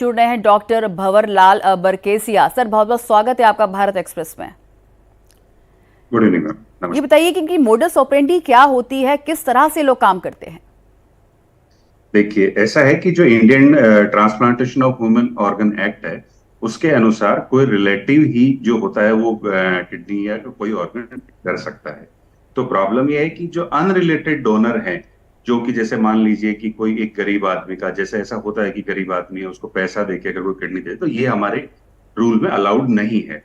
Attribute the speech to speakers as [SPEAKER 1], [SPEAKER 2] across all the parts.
[SPEAKER 1] जुड़ रहे हैं डॉक्टर भंवर लाल बरकेसिया। सर, बहुत बहुत स्वागत है आपका भारत एक्सप्रेस में।
[SPEAKER 2] Good evening ma'am.
[SPEAKER 1] ये बताइए कि इनकी मोडस ऑपरेंडी क्या होती है, किस तरह से लोग काम करते हैं?
[SPEAKER 2] देखिए, ऐसा है कि जो Indian transplantation of human organ act है, उसके अनुसार कोई रिलेटिव ही जो होता है वो किडनी या कोई ऑर्गन कर सकता है। तो प्रॉब्लम यह है कि जो अनरिलेटेड डोनर हैं, जो कि जैसे मान लीजिए कि कोई एक गरीब आदमी का, जैसे ऐसा होता है कि गरीब आदमी है उसको पैसा देके अगर कोई किडनी दे, तो ये हमारे रूल में अलाउड नहीं है।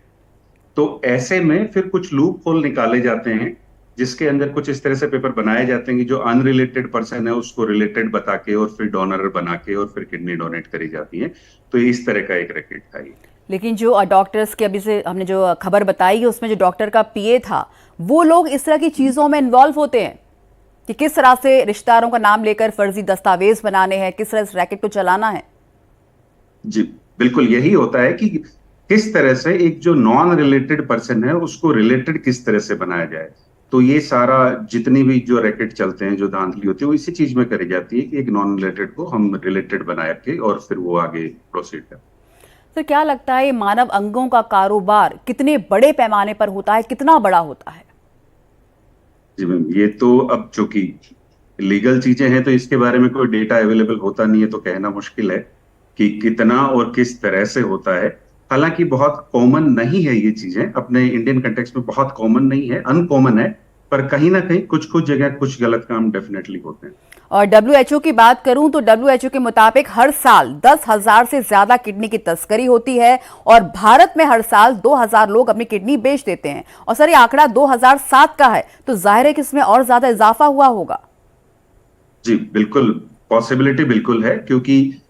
[SPEAKER 2] तो ऐसे में फिर कुछ लूप होल निकाले जाते हैं, जिसके अंदर कुछ इस तरह से पेपर बनाए जाते हैं कि जो अनरिलेटेड पर्सन है उसको रिलेटेड बता के और फिर डोनर बना के और फिर किडनी डोनेट करी जाती है। तो इस तरह का एक रैकेट था ये।
[SPEAKER 1] लेकिन जो डॉक्टर्स की अभी से हमने जो खबर बताई है उसमें जो डॉक्टर का पीए था, वो लोग इस तरह की चीजों में इन्वॉल्व होते हैं कि किस तरह से रिश्तेदारों का नाम लेकर फर्जी दस्तावेज बनाने हैं, किस तरह इस रैकेट को चलाना है।
[SPEAKER 2] जी, बिल्कुल यही होता है कि किस तरह से एक जो नॉन रिलेटेड पर्सन है उसको रिलेटेड किस तरह से बनाया जाए। तो ये सारा जितनी भी जो रैकेट चलते हैं, जो धांधली होती है, वो इसी चीज में करी जाती है कि एक नॉन रिलेटेड को हम रिलेटेड बना के और फिर वो आगे प्रोसीड करते हैं।
[SPEAKER 1] तो क्या लगता है, ये मानव अंगों का कारोबार कितने बड़े पैमाने पर होता है, कितना बड़ा होता है?
[SPEAKER 2] जी मैम, ये तो अब चूंकि लीगल चीजें हैं तो इसके बारे में कोई डेटा अवेलेबल होता नहीं है, तो कहना मुश्किल है कि कितना और किस तरह से होता है। हालांकि बहुत कॉमन नहीं है ये चीजें, अपने इंडियन कंटेक्स्ट में बहुत कॉमन नहीं है, अनकॉमन है। पर कहीं ना कहीं कुछ कुछ जगह कुछ गलत काम डेफिनेटली होते हैं।
[SPEAKER 1] और डब्ल्यूएचओ की बात करूं तो डब्ल्यूएचओ के मुताबिक हर साल 10,000 से ज्यादा किडनी की तस्करी होती है और भारत में हर साल 2,000 लोग अपनी किडनी बेच देते हैं। और सर, ये आंकड़ा 2007 का है, तो जाहिर है कि इसमें और ज्यादा इजाफा हुआ होगा।
[SPEAKER 2] जी बिल्कुल, पॉसिबिलिटी बिल्कुल है, क्योंकि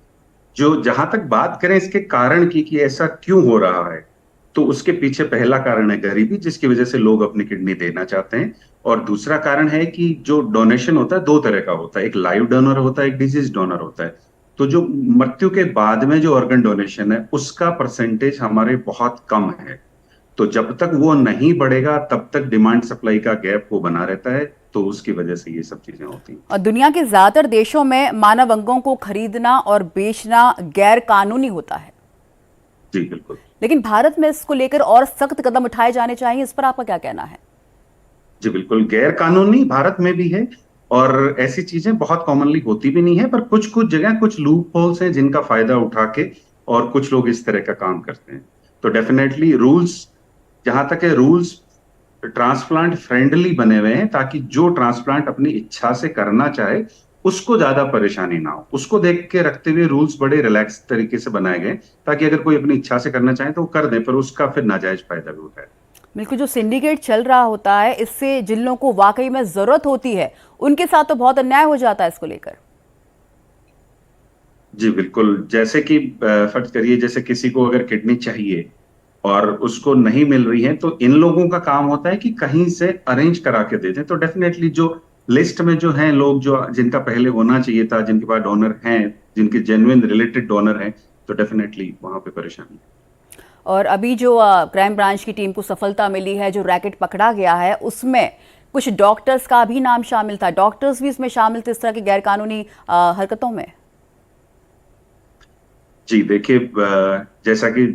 [SPEAKER 2] जो जहां तक बात करें इसके कारण की कि ऐसा क्यों हो रहा है, तो उसके पीछे पहला कारण है गरीबी, जिसकी वजह से लोग अपनी किडनी देना चाहते हैं। और दूसरा कारण है कि जो डोनेशन होता है दो तरह का होता है, एक लाइव डोनर होता है, एक डिजीज डोनर होता है। तो जो मृत्यु के बाद में जो ऑर्गन डोनेशन है उसका परसेंटेज हमारे बहुत कम है। तो जब तक वो नहीं बढ़ेगा तब तक डिमांड सप्लाई का गैप वो बना रहता है। तो उसकी वजह से ये सब चीजें होती हैं।
[SPEAKER 1] और दुनिया के ज्यादातर देशों में मानव अंगों को खरीदना और बेचना गैर कानूनी होता है,
[SPEAKER 2] जी बिल्कुल।
[SPEAKER 1] लेकिन भारत में इसको लेकर और सख्त कदम उठाए जाने चाहिए। इस पर आपका क्या कहना है?
[SPEAKER 2] जी बिल्कुल, गैर कानूनी भारत में भी है और ऐसी चीजें बहुत कॉमनली होती भी नहीं है, पर कुछ कुछ जगह कुछ लूप होल्स हैं जिनका फायदा उठा के और कुछ लोग इस तरह का काम करते हैं। तो डेफिनेटली रूल्स, जहां तक है रूल्स ट्रांसप्लांट फ्रेंडली बने हुए हैं, ताकि जो ट्रांसप्लांट अपनी इच्छा से करना चाहे उसको ज्यादा परेशानी ना हो। उसको देख के रखते हुए रूल्स बड़े रिलैक्स तरीके से बनाए गए, ताकि अगर कोई अपनी इच्छा से करना चाहे तो वो कर दे, पर उसका फिर नाजायज फायदा भी उठाए।
[SPEAKER 1] बिल्कुल, जो सिंडिकेट चल रहा होता है, इससे जिन लोगों को वाकई में जरूरत होती है उनके साथ तो बहुत अन्याय हो जाता है इसको लेकर।
[SPEAKER 2] जी बिल्कुल, जैसे कि फर्ज करिए जैसे किसी को अगर किडनी चाहिए और उसको नहीं मिल रही है, तो इन लोगों का काम होता है कि कहीं से अरेंज करा के दे दें। तो डेफिनेटली जो लिस्ट में जो हैं लोग, जो जिनका पहले होना चाहिए था, जिनके पास डोनर हैं, जिनके जेन्युइन रिलेटेड डोनर हैं, तो डेफिनेटली वहां पे परेशानी है।
[SPEAKER 1] और अभी जो क्राइम ब्रांच की टीम को सफलता मिली है, जो रैकेट पकड़ा गया है, उसमें कुछ डॉक्टर्स का भी नाम शामिल था। डॉक्टर्स भी इसमें शामिल थे इस तरह की गैरकानूनी हरकतों में।
[SPEAKER 2] जी देखिए, जैसा कि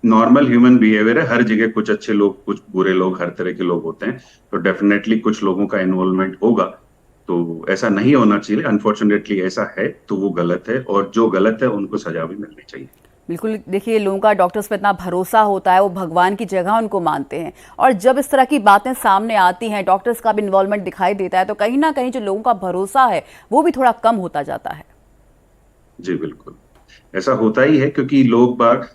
[SPEAKER 2] नॉर्मल ह्यूमन बिहेवियर है, हर जगह कुछ अच्छे लोग कुछ बुरे लोग, हर तरह के लोग होते हैं। तो डेफिनेटली कुछ लोगों का इन्वॉल्वमेंट होगा। तो ऐसा नहीं होना चाहिए, अनफॉर्चुनेटली ऐसा है तो वो गलत है, और जो गलत है उनको सजा भी मिलनी चाहिए।
[SPEAKER 1] बिल्कुल, देखिए, लोगों का डॉक्टर्स पे इतना भरोसा होता है, वो भगवान की जगह उनको मानते हैं, और जब इस तरह की बातें सामने आती हैं, डॉक्टर्स का भी इन्वॉल्वमेंट दिखाई देता है, तो कहीं ना कहीं जो लोगों का भरोसा है वो भी थोड़ा कम होता जाता है।
[SPEAKER 2] जी बिल्कुल, ऐसा होता ही है, क्योंकि लोग बाग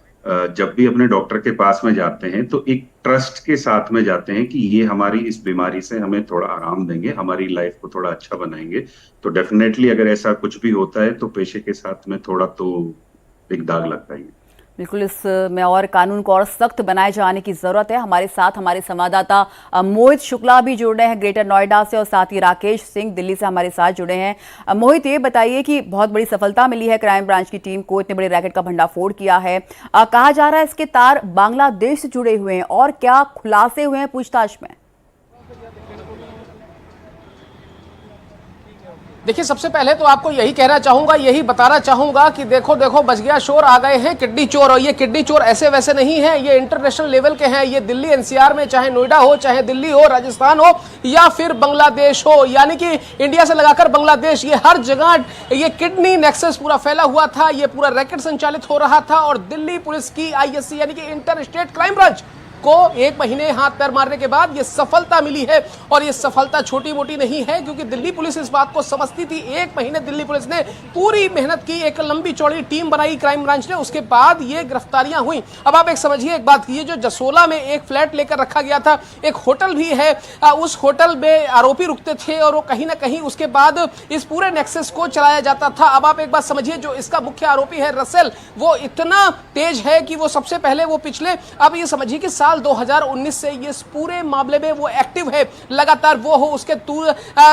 [SPEAKER 2] जब भी अपने डॉक्टर के पास में जाते हैं तो एक ट्रस्ट के साथ में जाते हैं कि ये हमारी इस बीमारी से हमें थोड़ा आराम देंगे, हमारी लाइफ को थोड़ा अच्छा बनाएंगे। तो डेफिनेटली अगर ऐसा कुछ भी होता है तो पेशे के साथ में थोड़ा तो एक दाग लगता ही है।
[SPEAKER 1] बिल्कुल, इसमें और कानून को और सख्त बनाए जाने की जरूरत है। हमारे साथ हमारे संवाददाता मोहित शुक्ला भी जुड़ रहे हैं ग्रेटर नोएडा से, और साथ ही राकेश सिंह दिल्ली से हमारे साथ जुड़े हैं। मोहित, ये बताइए कि बहुत बड़ी सफलता मिली है क्राइम ब्रांच की टीम को, इतने बड़े रैकेट का भंडाफोड़ किया है। कहा जा रहा है इसके तार बांग्लादेश से जुड़े हुए हैं, और क्या खुलासे हुए हैं पूछताछ में?
[SPEAKER 3] देखिए, सबसे पहले तो आपको यही कहना चाहूंगा, यही बताना चाहूंगा कि देखो देखो बच गया शोर, आ गए हैं किडनी चोर। और ये किडनी चोर ऐसे वैसे नहीं है, ये इंटरनेशनल लेवल के हैं। ये दिल्ली एनसीआर में, चाहे नोएडा हो, चाहे दिल्ली हो, राजस्थान हो या फिर बांग्लादेश हो, यानी कि इंडिया से लगाकर बांग्लादेश, ये हर जगह ये किडनी नेक्सस पूरा फैला हुआ था। ये पूरा रैकेट संचालित हो रहा था और दिल्ली पुलिस की आईएससी यानी कि इंटर स्टेट क्राइम ब्रांच को 1 महीने हाथ पैर मारने के बाद ये सफलता मिली है। और ये सफलता छोटी मोटी नहीं है, क्योंकि दिल्ली पुलिस इस बात को समझती थी। 1 महीने दिल्ली पुलिस ने पूरी मेहनत की, एक लंबी चौड़ी टीम बनाई क्राइम ब्रांच ने, उसके बाद ये गिरफ्तारियां हुई। अब आप एक समझिए एक बात, ये जो जसोला में एक फ्लैट लेकर रखा गया था, एक होटल भी है, उस होटल में आरोपी रुकते थे और वो कहीं ना कहीं उसके बाद इस पूरे नेक्सस को चलाया जाता था। अब आप एक बात समझिए, जो इसका मुख्य आरोपी है रसेल, वो इतना तेज है कि वो सबसे पहले वो पिछले, अब ये समझिए कि साल 2019 से ये इस पूरे मामले में वो एक्टिव है लगातार। वो हो उसके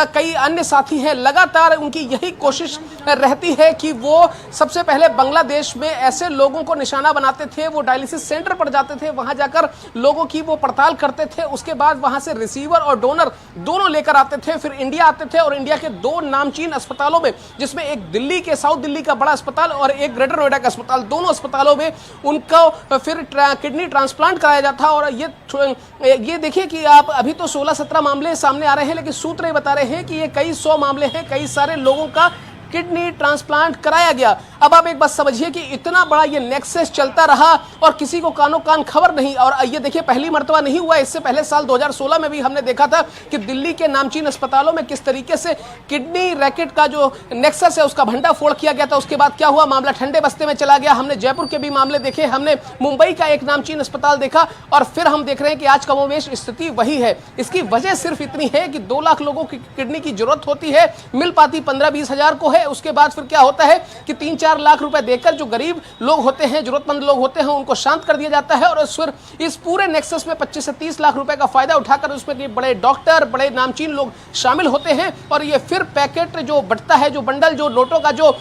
[SPEAKER 3] कई अन्य साथी हैं, लगातार उनकी यही कोशिश रहती है कि वो सबसे पहले बांग्लादेश में ऐसे लोगों को निशाना बनाते थे। वो डायलिसिस सेंटर पर जाते थे, वहां जाकर लोगों की वो पड़ताल करते थे, उसके बाद वहां से रिसीवर और डोनर दोनों लेकर आते थे, फिर इंडिया आते थे और इंडिया के 2 नामचीन अस्पतालों में, जिसमें एक दिल्ली के, साउथ दिल्ली का बड़ा अस्पताल और एक ग्रेटर नोएडा का अस्पताल, दोनों अस्पतालों में उनको फिर किडनी ट्रांसप्लांट कराया जाता था। और ये देखिए कि आप अभी तो 16-17 मामले सामने आ रहे हैं, लेकिन सूत्र ये बता रहे हैं कि ये कई 100 मामले हैं, कई सारे लोगों का किडनी ट्रांसप्लांट कराया गया। अब आप एक बात समझिए कि इतना बड़ा ये नेक्सस चलता रहा और किसी को कानो कान खबर नहीं। और ये देखिए, पहली मर्तबा नहीं हुआ, इससे पहले साल 2016 में भी हमने देखा था कि दिल्ली के नामचीन अस्पतालों में किस तरीके से किडनी रैकेट का जो नेक्सस है उसका भंडाफोड़ किया गया था। उसके बाद क्या हुआ, मामला ठंडे बस्ते में चला गया। हमने जयपुर के भी मामले देखे, हमने मुंबई का एक नामचीन अस्पताल देखा और फिर हम देख रहे हैं कि आज कमोवेश स्थिति वही है। इसकी वजह सिर्फ इतनी है कि 2 लाख लोगों की किडनी की जरूरत होती है, मिल पाती 15-20 हजार को है। उसके बाद फिर क्या होता है कि 3-4 लाख रुपए देकर जो गरीब लोग होते हैं, जरूरतमंद लोग होते हैं, उनको शांत कर दिया जाता है और फिर इस पूरे नेक्सस में 25 से 30 लाख रुपए का फायदा उठाकर उसमें कि बड़े डॉक्टर, बड़े नामचीन लोग शामिल होते हैं और ये फिर पैकेट जो बंटता है, जो बंडल, जो नोटों का जो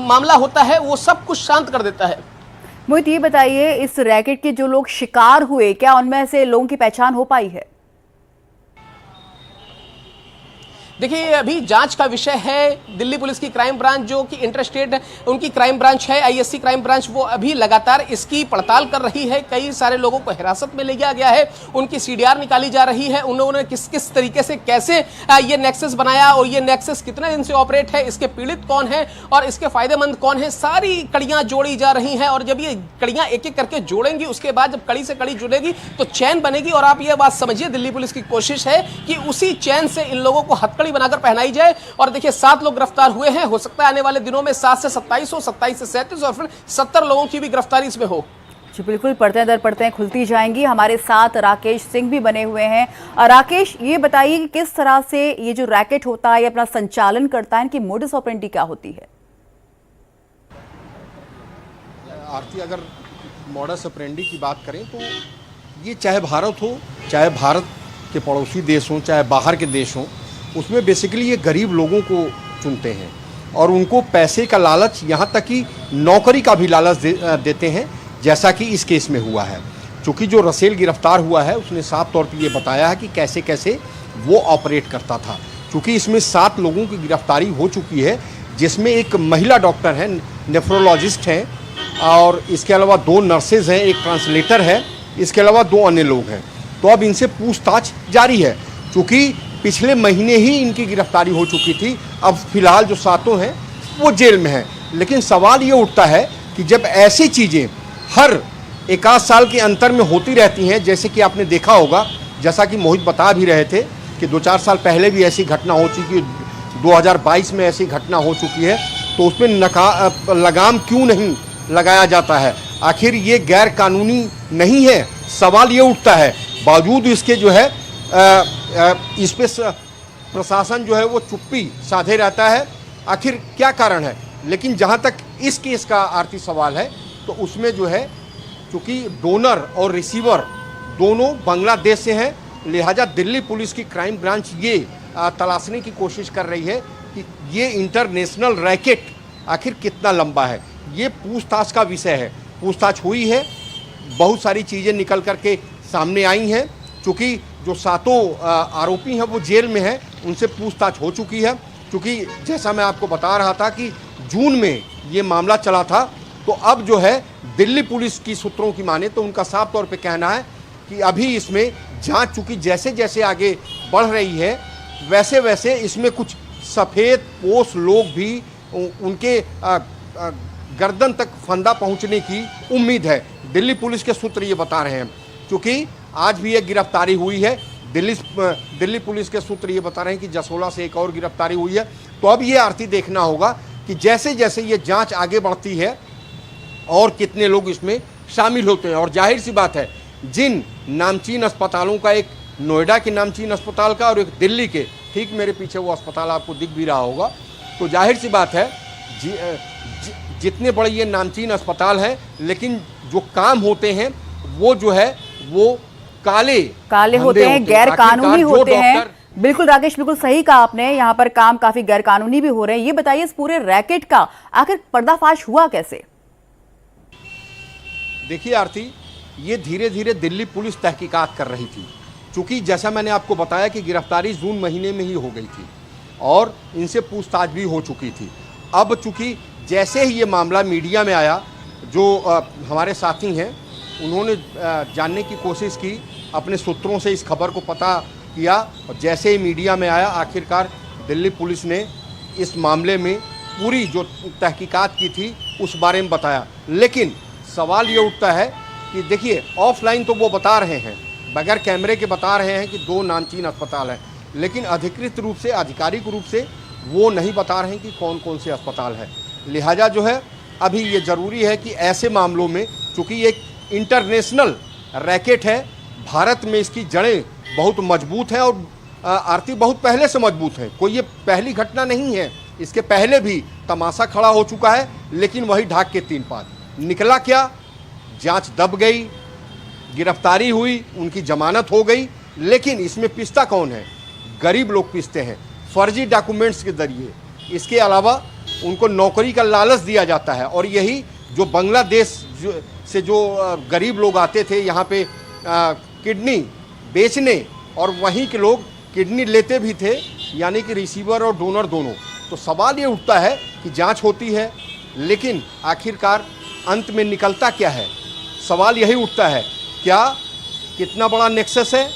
[SPEAKER 3] मामला होता है, वो सब कुछ शांत कर देता है।
[SPEAKER 1] मोहित, ये बताइए, इस रैकेट के जो लोग शिकार हुए, क्या उनमें से लोगों की पहचान हो पाई है?
[SPEAKER 3] देखिए, अभी जांच का विषय है। दिल्ली पुलिस की क्राइम ब्रांच, जो कि इंटरस्टेट उनकी क्राइम ब्रांच है, आईएससी क्राइम ब्रांच, वो अभी लगातार इसकी पड़ताल कर रही है। कई सारे लोगों को हिरासत में लिया गया है, उनकी सीडीआर निकाली जा रही है। उन्होंने किस किस तरीके से, कैसे ये नेक्सस बनाया और ये नेक्सस कितने दिन से ऑपरेट है, इसके पीड़ित कौन है और इसके फायदेमंद कौन है, सारी कड़ियां जोड़ी जा रही हैं। और जब ये कड़ियां एक एक करके जोड़ेंगी, उसके बाद जब कड़ी से कड़ी जुड़ेगी तो चैन बनेगी। और आप ये बात समझिए, दिल्ली पुलिस की कोशिश है कि उसी चैन से इन लोगों को हथकड़ी बनाकर पहनाई जाए। और देखिए, 7 लोग गिरफ्तार हुए हैं, हो सकता है आने वाले दिनों में 7 से 27 हो, 27 से 37 और फिर 70 लोगों की भी गिरफ्तारी इसमें हो।
[SPEAKER 1] जी बिल्कुल, पड़ते दर पड़ते खुलती जाएंगी। हमारे साथ राकेश सिंह भी बने हुए हैं। राकेश, ये बताइए कि किस तरह से ये जो रैकेट होता है, ये अपना संचालन करता है, इनकी मोडस ऑपरेंडी क्या होती है?
[SPEAKER 4] आरती, अगर मोडस ऑपरेंडी की बात करें तो ये चाहे भारत हो, चाहे भारत के पड़ोसी देश हों, चाहे बाहर के देश हों, उसमें बेसिकली ये गरीब लोगों को चुनते हैं और उनको पैसे का लालच, यहाँ तक कि नौकरी का भी लालच देते हैं, जैसा कि इस केस में हुआ है। चूँकि जो रसेल गिरफ्तार हुआ है उसने साफ तौर पर ये बताया है कि कैसे कैसे वो ऑपरेट करता था। चूँकि इसमें 7 लोगों की गिरफ्तारी हो चुकी है, जिसमें एक महिला डॉक्टर है, नेफ्रोलॉजिस्ट हैं, और इसके अलावा 2 नर्सेज हैं, एक ट्रांसलेटर है, इसके अलावा 2 अन्य लोग हैं। तो अब इनसे पूछताछ जारी है। चूँकि पिछले महीने ही इनकी गिरफ्तारी हो चुकी थी, अब फिलहाल जो 7 हैं वो जेल में हैं। लेकिन सवाल ये उठता है कि जब ऐसी चीज़ें हर 1 साल के अंतर में होती रहती हैं, जैसे कि आपने देखा होगा, जैसा कि मोहित बता भी रहे थे कि 2-4 साल पहले भी ऐसी घटना हो चुकी है, 2022 में ऐसी घटना हो चुकी है, तो उसमें लगाम क्यों नहीं लगाया जाता है? आखिर ये गैर कानूनी नहीं है? सवाल ये उठता है। बावजूद इसके जो है इस पे प्रशासन जो है वो चुप्पी साधे रहता है। आखिर क्या कारण है? लेकिन जहाँ तक इस केस का आर्थिक सवाल है, तो उसमें जो है, चूँकि डोनर और रिसीवर दोनों बांग्लादेश से हैं, लिहाजा दिल्ली पुलिस की क्राइम ब्रांच ये तलाशने की कोशिश कर रही है कि ये इंटरनेशनल रैकेट आखिर कितना लंबा है। ये पूछताछ का विषय है। पूछताछ हुई है, बहुत सारी चीज़ें निकल करके सामने आई हैं। चूँकि जो 7 आरोपी हैं वो जेल में हैं, उनसे पूछताछ हो चुकी है। क्योंकि जैसा मैं आपको बता रहा था कि जून में ये मामला चला था, तो अब जो है दिल्ली पुलिस की सूत्रों की माने तो उनका साफ तौर पे कहना है कि अभी इसमें जांच चूंकि जैसे जैसे आगे बढ़ रही है वैसे वैसे इसमें कुछ सफ़ेद पोश लोग भी उनके गर्दन तक फंदा पहुंचने की उम्मीद है। दिल्ली पुलिस के सूत्र ये बता रहे हैं, क्योंकि आज भी एक गिरफ्तारी हुई है। दिल्ली पुलिस के सूत्र ये बता रहे हैं कि जसोला से एक और गिरफ्तारी हुई है। तो अब ये आरती देखना होगा कि जैसे जैसे ये जांच आगे बढ़ती है और कितने लोग इसमें शामिल होते हैं। और जाहिर सी बात है, जिन नामचीन अस्पतालों का, एक नोएडा के नामचीन अस्पताल का और एक दिल्ली के, ठीक मेरे पीछे वो अस्पताल आपको दिख भी रहा होगा, तो जाहिर सी बात है जितने बड़े ये नामचीन अस्पताल हैं, लेकिन जो काम होते हैं वो जो है वो काले होते हैं, गैर कानूनी होते हैं।
[SPEAKER 1] बिल्कुल राकेश, बिल्कुल सही कहा आपने, यहाँ पर काम काफी गैर कानूनी भी हो रहे हैं। ये बताइए, इस पूरे रैकेट का आखिर पर्दाफाश हुआ कैसे?
[SPEAKER 4] देखिए आरती, ये धीरे धीरे दिल्ली पुलिस तहकीकात कर रही थी, क्योंकि जैसा मैंने आपको बताया कि गिरफ्तारी जून महीने में ही हो गई थी और इनसे पूछताछ भी हो चुकी थी। अब चूंकि जैसे ही ये मामला मीडिया में आया, जो हमारे साथी हैं उन्होंने जानने की कोशिश की, अपने सूत्रों से इस खबर को पता किया, और जैसे ही मीडिया में आया आखिरकार दिल्ली पुलिस ने इस मामले में पूरी जो तहकीकात की थी उस बारे में बताया। लेकिन सवाल ये उठता है कि देखिए, ऑफलाइन तो वो बता रहे हैं, बगैर कैमरे के बता रहे हैं कि 2 नामचीन अस्पताल हैं, लेकिन अधिकृत रूप से, आधिकारिक रूप से वो नहीं बता रहे हैं कि कौन कौन से अस्पताल हैं। लिहाजा जो है अभी ये ज़रूरी है कि ऐसे मामलों में, चूँकि एक इंटरनेशनल रैकेट है, भारत में इसकी जड़ें बहुत मजबूत हैं और आरती बहुत पहले से मजबूत है। कोई ये पहली घटना नहीं है, इसके पहले भी तमाशा खड़ा हो चुका है, लेकिन वही ढाक के 3 पात। निकला क्या? जांच दब गई, गिरफ्तारी हुई, उनकी जमानत हो गई, लेकिन इसमें पिसता कौन है? गरीब लोग पिसते हैं फर्जी डॉक्यूमेंट्स के जरिए। इसके अलावा उनको नौकरी का लालच दिया जाता है, और यही जो बांग्लादेश से जो गरीब लोग आते थे यहाँ पे किडनी बेचने, और वहीं के लोग किडनी लेते भी थे, यानी कि रिसीवर और डोनर दोनों। तो सवाल ये उठता है कि जांच होती है, लेकिन आखिरकार अंत में निकलता क्या है? सवाल यही उठता है, क्या कितना बड़ा नेक्सस है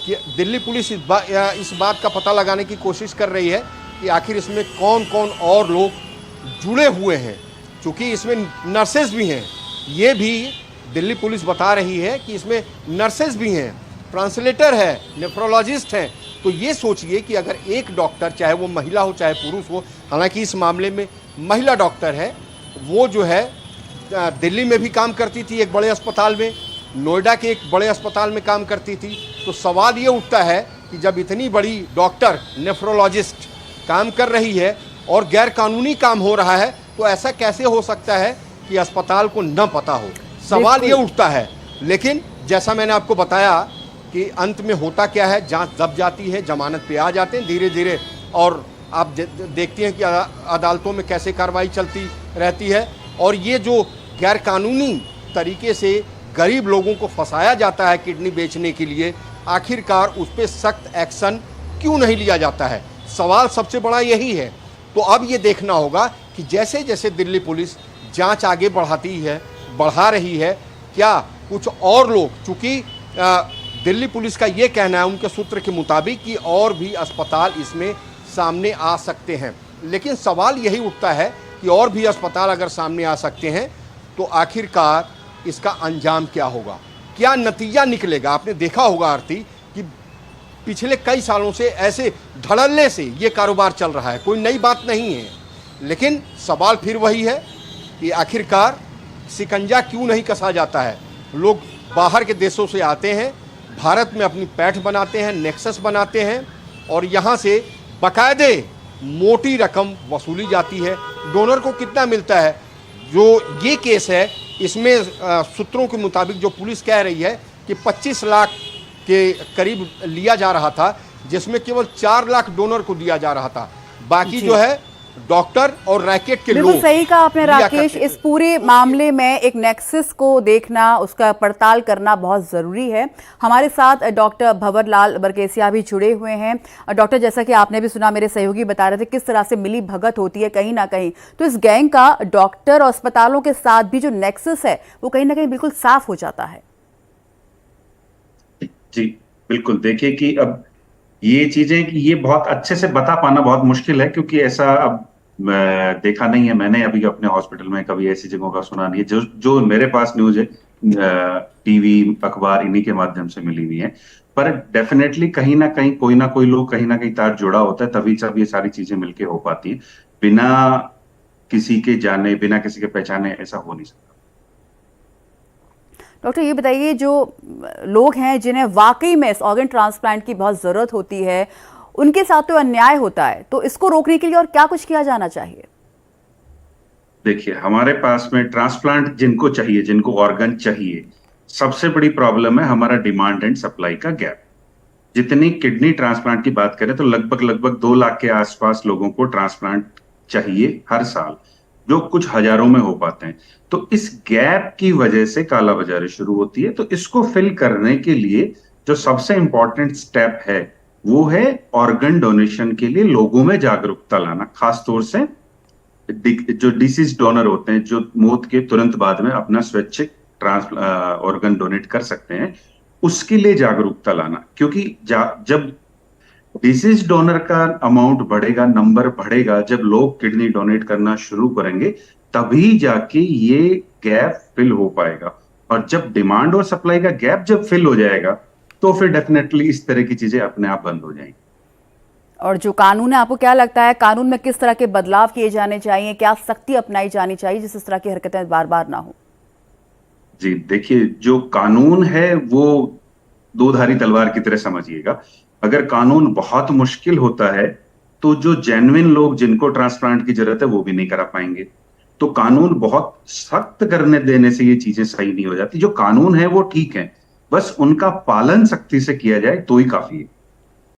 [SPEAKER 4] कि दिल्ली पुलिस इस बात का पता लगाने की कोशिश कर रही है कि आखिर इसमें कौन कौन और लोग जुड़े हुए हैं। क्योंकि इसमें नर्सेज भी हैं, ये भी दिल्ली पुलिस बता रही है कि इसमें नर्सेज भी हैं, ट्रांसलेटर है, नेफ्रोलॉजिस्ट हैं। तो ये सोचिए कि अगर एक डॉक्टर, चाहे वो महिला हो चाहे पुरुष हो, हालांकि इस मामले में महिला डॉक्टर है, वो जो है दिल्ली में भी काम करती थी एक बड़े अस्पताल में, नोएडा के एक बड़े अस्पताल में काम करती थी। तो सवाल ये उठता है कि जब इतनी बड़ी डॉक्टर नेफ्रोलॉजिस्ट काम कर रही है और गैर कानूनी काम हो रहा है, तो ऐसा कैसे हो सकता है कि अस्पताल को न पता हो? सवाल ये उठता है। लेकिन जैसा मैंने आपको बताया कि अंत में होता क्या है, जांच दब जाती है, जमानत पे आ जाते हैं धीरे धीरे, और आप देखती हैं कि अदालतों में कैसे कार्रवाई चलती रहती है। और ये जो गैर कानूनी तरीके से गरीब लोगों को फंसाया जाता है किडनी बेचने के लिए, आखिरकार उस पर सख्त एक्शन क्यों नहीं लिया जाता है? सवाल सबसे बड़ा यही है। तो अब ये देखना होगा कि जैसे जैसे दिल्ली पुलिस जांच आगे बढ़ा रही है, क्या कुछ और लोग, चूँकि दिल्ली पुलिस का ये कहना है उनके सूत्र के मुताबिक कि और भी अस्पताल इसमें सामने आ सकते हैं, लेकिन सवाल यही उठता है कि और भी अस्पताल अगर सामने आ सकते हैं तो आखिरकार इसका अंजाम क्या होगा, क्या नतीजा निकलेगा? आपने देखा होगा आरती कि पिछले कई सालों से ऐसे धड़ल्ले से ये कारोबार चल रहा है, कोई नई बात नहीं है। लेकिन सवाल फिर वही है कि आखिरकार शिकंजा क्यों नहीं कसा जाता है? लोग बाहर के देशों से आते हैं, भारत में अपनी पैठ बनाते हैं, नेक्सस बनाते हैं, और यहाँ से बाकायदे मोटी रकम वसूली जाती है। डोनर को कितना मिलता है? जो ये केस है इसमें सूत्रों के मुताबिक जो पुलिस कह रही है कि 25 लाख के करीब लिया जा रहा था, जिसमें केवल 4 लाख डोनर को दिया जा रहा था। बाकी जो है डॉक्टर और रैकेट के
[SPEAKER 1] बिल्कुल
[SPEAKER 4] लोग
[SPEAKER 1] सही कहा आपने
[SPEAKER 4] लिया
[SPEAKER 1] राकेश।
[SPEAKER 4] करते
[SPEAKER 1] इस
[SPEAKER 4] थे।
[SPEAKER 1] पूरे मामले में एक नेक्सस को देखना, उसका पड़ताल करना बहुत ज़रूरी है। हमारे साथ डॉक्टर भंवरलाल बरगेसिया भी जुड़े हुए हैं। डॉक्टर, जैसा कि आपने भी सुना, मेरे सहयोगी बता रहे थे किस तरह से मिली भगत होती है कहीं ना कहीं, तो इस गैंग का डॉक्टर और अस्पतालों के साथ भी जो नेक्सस है वो कहीं ना कहीं बिल्कुल साफ हो जाता है।
[SPEAKER 2] जी बिल्कुल। देखिए कि अब ये चीजें कि ये बहुत अच्छे से बता पाना बहुत मुश्किल है, क्योंकि ऐसा अब देखा नहीं है मैंने अभी अपने हॉस्पिटल में, कभी ऐसी जगहों का सुना नहीं है। जो जो मेरे पास न्यूज है टीवी अखबार इन्हीं के माध्यम से मिली हुई है। पर डेफिनेटली कहीं ना कोई लोग कहीं ना कहीं तार जुड़ा होता है, तभी सब ये सारी चीजें मिलके हो पाती है। बिना किसी के जाने, बिना किसी के पहचाने ऐसा हो नहीं सकता।
[SPEAKER 1] डॉक्टर, ये बताइए, जो लोग हैं जिन्हें वाकई में इस ऑर्गन ट्रांसप्लांट की बहुत ज़रूरत होती है, उनके साथ तो अन्याय होता है, तो इसको रोकने के लिए और क्या कुछ किया जाना चाहिए?
[SPEAKER 2] देखिए, हमारे पास में ट्रांसप्लांट जिनको चाहिए, जिनको ऑर्गन चाहिए, सबसे बड़ी प्रॉब्लम है हमारा डिमांड एंड सप्लाई का गैप। जितनी किडनी ट्रांसप्लांट की बात करें तो लगभग 2 लाख के आसपास लोगों को ट्रांसप्लांट चाहिए हर साल, जो कुछ हजारों में हो पाते हैं। तो इस गैप की वजह से कालाबाजारी शुरू होती है। तो इसको फिल करने के लिए जो सबसे इंपॉर्टेंट स्टेप है वो है ऑर्गन डोनेशन के लिए लोगों में जागरूकता लाना, खासतौर से जो डिसीज डोनर होते हैं, जो मौत के तुरंत बाद में अपना स्वैच्छिक ऑर्गन डोनेट कर सकते हैं, उसके लिए जागरूकता लाना। क्योंकि जब डिसीज डोनर का अमाउंट बढ़ेगा, नंबर बढ़ेगा, जब लोग किडनी डोनेट करना शुरू करेंगे, तभी जाके ये गैप फिल हो पाएगा। और जब डिमांड और सप्लाई का गैप जब फिल हो जाएगा, तो फिर डेफिनेटली इस तरह की चीजें अपने आप बंद हो जाएंगी।
[SPEAKER 1] और जो कानून है, आपको क्या लगता है कानून में किस तरह के बदलाव किए जाने चाहिए, क्या सख्ती अपनाई जानी चाहिए जिस इस तरह की हरकतें बार बार ना हो?
[SPEAKER 2] जी देखिए, जो कानून है वो दो-धारी तलवार की तरह समझिएगा। अगर कानून बहुत मुश्किल होता है तो जो जेन्युइन लोग जिनको ट्रांसप्लांट की जरूरत है वो भी नहीं करा पाएंगे। तो कानून बहुत सख्त करने देने से ये चीजें सही नहीं हो जाती। जो कानून है वो ठीक है, बस उनका पालन सख्ती से किया जाए तो ही काफी है।